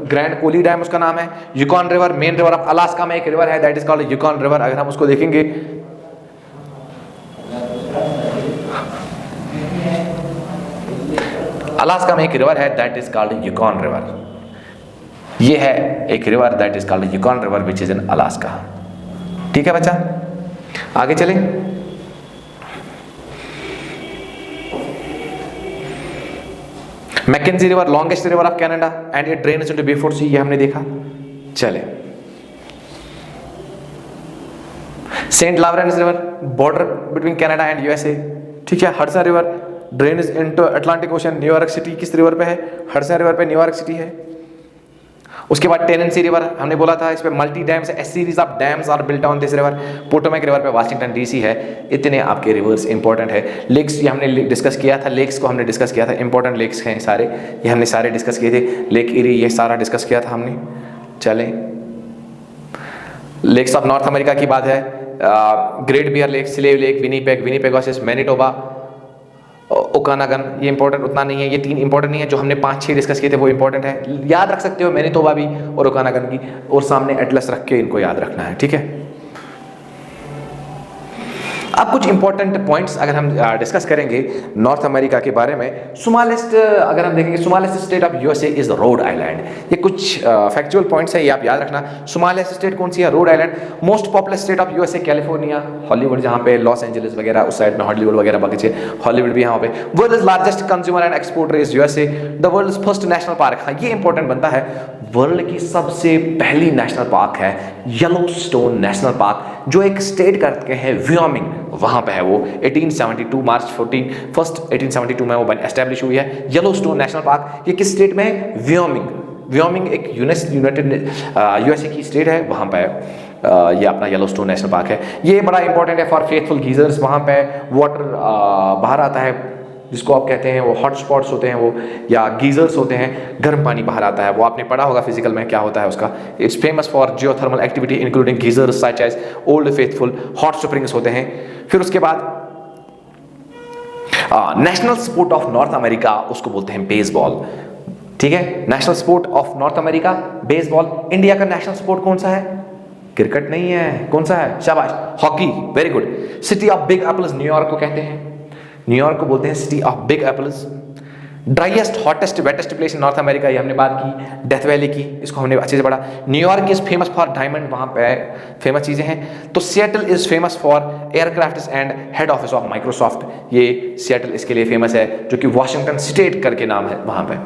ग्रैंड कोली डैम उसका नाम है। Yukon river, main river of Alaska में एक रिवर है that is called Yukon river. अगर हम उसको देखेंगे, अलास्का में एक रिवर है that is called Yukon river. ये है एक river that is called Yukon river which is in Alaska. ठीक है बच्चा, आगे चलें। Mackenzie river longest river of Canada and it drains into Beaufort sea, ये हमने देखा। चले, Saint Lawrence river border between Canada and USA, ठीक है। Hudson river drains into Atlantic ocean. New York city किस रिवर पे है? हडसन रिवर पे न्यूयॉर्क सिटी है। उसके बाद टेनेंसी रिवर हमने बोला था, इस पे multi dams, a series of dams are built on this river. Potomac river पे वाशिंगटन डीसी है। इतने आपके रिवर्स इंपॉर्टेंट है। लेक्स ये हमने डिस्कस किया था, लेक्स को हमने डिस्कस किया था, इंपॉर्टेंट लेक्स हैं सारे, ये हमने सारे डिस्कस किए थे। लेक इरी, ये सारा डिस्कस किया था हमने। चले, लेक्स ऑफ नॉर्थ अमेरिका की बात है, great beer lake, slave lake, Winnipeg, Winnipeg versus Manitoba, Okanagan, ये इंपॉर्टेंट उतना नहीं है, ये 3 इंपॉर्टेंट नहीं है, जो हमने 5-6 डिस्कस किए थे वो इंपॉर्टेंट है, याद रख सकते हो मैनिटोबा भी और ओकानागन की, और सामने एटलस रख के इनको याद रखना है, ठीक है। अब कुछ इंपॉर्टेंट पॉइंट्स अगर हम डिस्कस करेंगे नॉर्थ अमेरिका के बारे में। स्मॉलेस्ट अगर हम देखेंगे, smallest state of USA is Rhode Island. ये कुछ फैक्चुअल पॉइंट्स है, ये आप याद रखना। स्मॉलेस्ट स्टेट कौन सी है? Rhode Island. Most populous state of USA California, Hollywood, जहाँ पे लॉस एंजलिस वगैरह उस साइड में हॉलीवुड वगैरह बाकी हॉलीवुड भी यहाँ पे। World largest consumer and exporter is USA. The world first national park, हाँ ये इंपॉर्टेंट बनता है, वर्ल्ड की सबसे पहली नेशनल पार्क है येलोस्टोन नेशनल पार्क, जो एक स्टेट करके है व्योमिंग, वहां पे है वो। 1872 मार्च 1872 में वो एस्टैब्लिश हुई है येलोस्टोन नेशनल पार्क। ये किस स्टेट में है? व्योमिंग। व्योमिंग एक यूनाइटेड यूएसए की स्टेट है, वहां पे ये अपना येलोस्टोन नेशनल पार्क है। ये बड़ा इंपॉर्टेंट है फॉर फेथफुल गीजर्स। वहां पे वाटर बाहर आता है, जिसको आप कहते हैं वो हॉट स्पॉट्स होते हैं वो, या गीजर्स होते हैं, गर्म पानी बाहर आता है, वो आपने पढ़ा होगा फिजिकल में क्या होता है उसका। It's famous for geothermal activity including geysers such as old faithful, hot springs होते हैं। फिर उसके बाद national sport of north America, उसको बोलते हैं बेसबॉल, ठीक है। National sport of north America baseball. India का नेशनल स्पोर्ट कौन सा है? क्रिकेट नहीं है, कौन सा है? शाबाश, hockey, very good. City of big apples New York को कहते हैं, न्यूयॉर्क को बोलते हैं city of big apples. Driest hottest wettest place in north America, ये हमने बात की, डेथ वैली की, इसको हमने अच्छे से पढ़ा। New York is famous for diamond, वहाँ पे फेमस चीज़ें हैं। तो Seattle is famous for aircraft and head office of Microsoft, ये सिएटल इसके लिए फेमस है, जो कि वॉशिंगटन स्टेट करके नाम है वहाँ पे।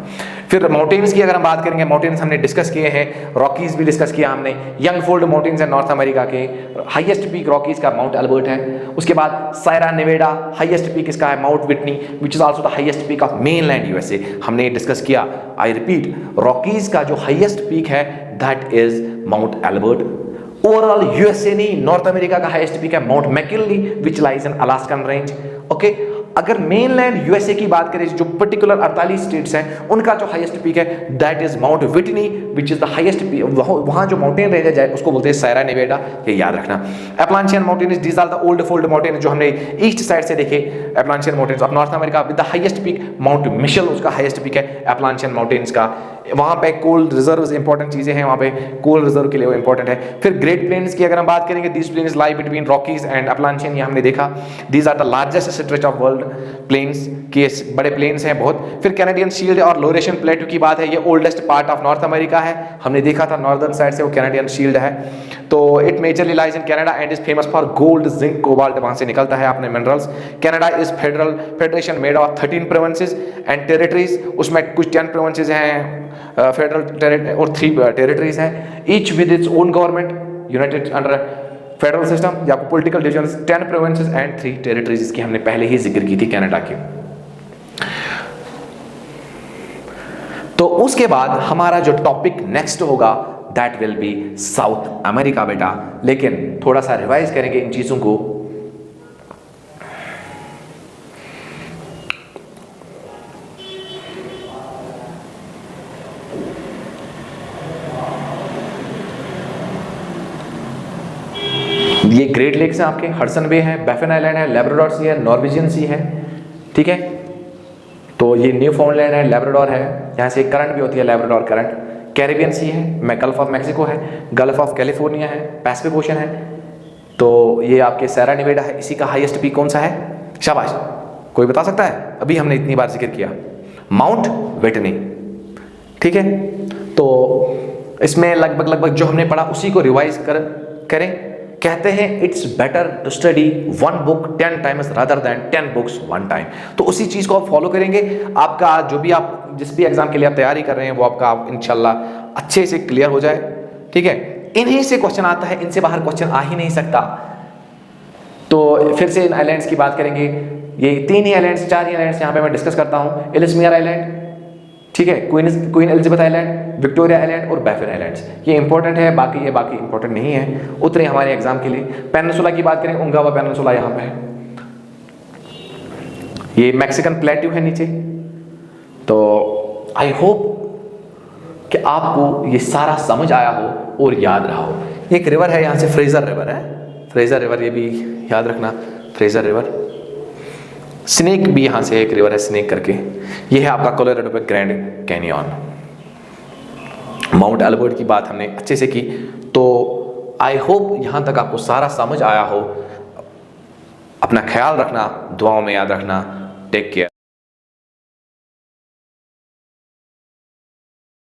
फिर माउंटेन्स की अगर हम बात करेंगे, माउंटेन्स हमने डिस्कस किए हैं, रॉकीज भी डिस्कस किया हमने। यंग फोल्ड माउंटेन्स है नॉर्थ अमेरिका के, हाईएस्ट पीक रॉकीज का माउंट एल्बर्ट है। उसके बाद सायरा नेवेडा, हाईएस्ट पीक इसका है mount Whitney, which is also the highest peak of mainland USA, हमने डिस्कस किया। आई रिपीट, रॉकीज का जो हाईएस्ट पीक है that is Mount Elbert. Overall USA नहीं, नॉर्थ अमेरिका का हाईएस्ट पीक है mount McKinley which lies in Alaskan range, okay. अगर mainland USA की बात करें, जो पर्टिकुलर 48 स्टेट्स हैं, उनका जो हाईएस्ट पीक है that is mount Whitney which is the highest peak. वहां जो माउंटेन रेंज है उसको बोलते हैं सायरा नेवेडा, ये याद रखना। Appalachian Mountains, these are the old fold mountain, जो हमने ईस्ट साइड से देखे। Appalachian Mountains of north America with the highest peak Mount Mitchell, उसका हाईएस्ट पीक है एपलांचियन माउंटेन्स का। वहां पे कोल्ड रिजर्व्स इंपॉर्टेंट चीजें हैं, वहां पे कोल्ड रिजर्व के लिए वो इंपॉर्टेंट है। फिर ग्रेट प्लेन्स की अगर हम बात करेंगे, these plains lie between Rockies and Appalachian, ये हमने देखा। These are the largest stretch of world plains, के बड़े प्लेन्स हैं बहुत। फिर कैनेडियन शील्ड और लोरेशन प्लेटू की बात है, ये oldest part of north America है, हमने देखा था नॉर्दर्न साइड से वो कैनेडियन शील्ड है। तो it majorly lies in Canada and is famous for gold, zinc, cobalt, वहां से निकलता है अपने minerals. Canada is federation made of 13 provinces and territories, उसमें कुछ 10 प्रोविंसेस हैं फेडरल और 3 टेरिटरीज हैं, each with its own government, united under federal system या political divisions. 10 provinces and 3 territories, इसकी हमने पहले ही जिक्र की थी कनाडा की। तो उसके बाद हमारा जो टॉपिक नेक्स्ट होगा that will be south America बेटा, लेकिन थोड़ा सा रिवाइज करेंगे इन चीजों को। ये ग्रेट लेक्स हैं आपके, हडसन बे है, बैफिन आइलैंड है, लैब्राडोर सी है, नॉर्वेजियन सी है, ठीक है। तो ये न्यू फाउंडलैंड है, लैब्राडोर है, यहाँ से करंट भी होती है लैब्राडोर करंट। कैरिबियन सी है, गल्फ ऑफ मैक्सिको है, गल्फ ऑफ कैलिफोर्निया है, पैसिफिक ओशन है। तो ये आपके सायरा नेवाडा है, इसी का हाईएस्ट पीक कौन सा है? शाबाश, कोई बता सकता है? अभी हमने इतनी बार जिक्र किया, माउंट विटनी, ठीक है। तो इसमें लगभग जो हमने पढ़ा उसी को रिवाइज करें। कहते हैं it's better to study 1 book 10 times rather than 10 books 1 time. तो उसी चीज को आप फॉलो करेंगे, आपका जो भी आप जिस भी एग्जाम के लिए आप तैयारी कर रहे हैं वो आपका इंशाल्लाह अच्छे से क्लियर हो जाए, ठीक है। इन्हीं से क्वेश्चन आता है, इनसे बाहर क्वेश्चन आ ही नहीं सकता। तो फिर से इन आइलैंड्स की बात करेंगे, ये 3 ही आइलैंड्स 4 ही आइलैंड्स यहाँ पे मैं डिस्कस करता हूँ। एलिसमियर आइलैंड, ठीक है, queen Elizabeth island, Victoria island और बैफिन आइलैंड्स, ये इंपॉर्टेंट है, बाकी इंपॉर्टेंट नहीं है उतने हमारे एग्जाम के लिए। पेनिनसुला की बात करें, उंगावा पेनिनसुला यहाँ पे है, ये मैक्सिकन प्लेट्यू है नीचे। तो आई होप कि आपको ये सारा समझ आया हो और याद रहा हो। एक रिवर है यहाँ से, फ्रेजर रिवर है, फ्रेजर रिवर, ये भी याद रखना, फ्रेजर रिवर। स्नेक भी यहाँ से एक रिवर है, स्नेक करके। ये है आपका कोलोराडो पे ग्रैंड कैनियन। माउंट अल्बर्ट की बात हमने अच्छे से की। तो आई होप यहाँ तक आपको सारा समझ आया हो। अपना ख्याल रखना, दुआओं में याद रखना। Take care.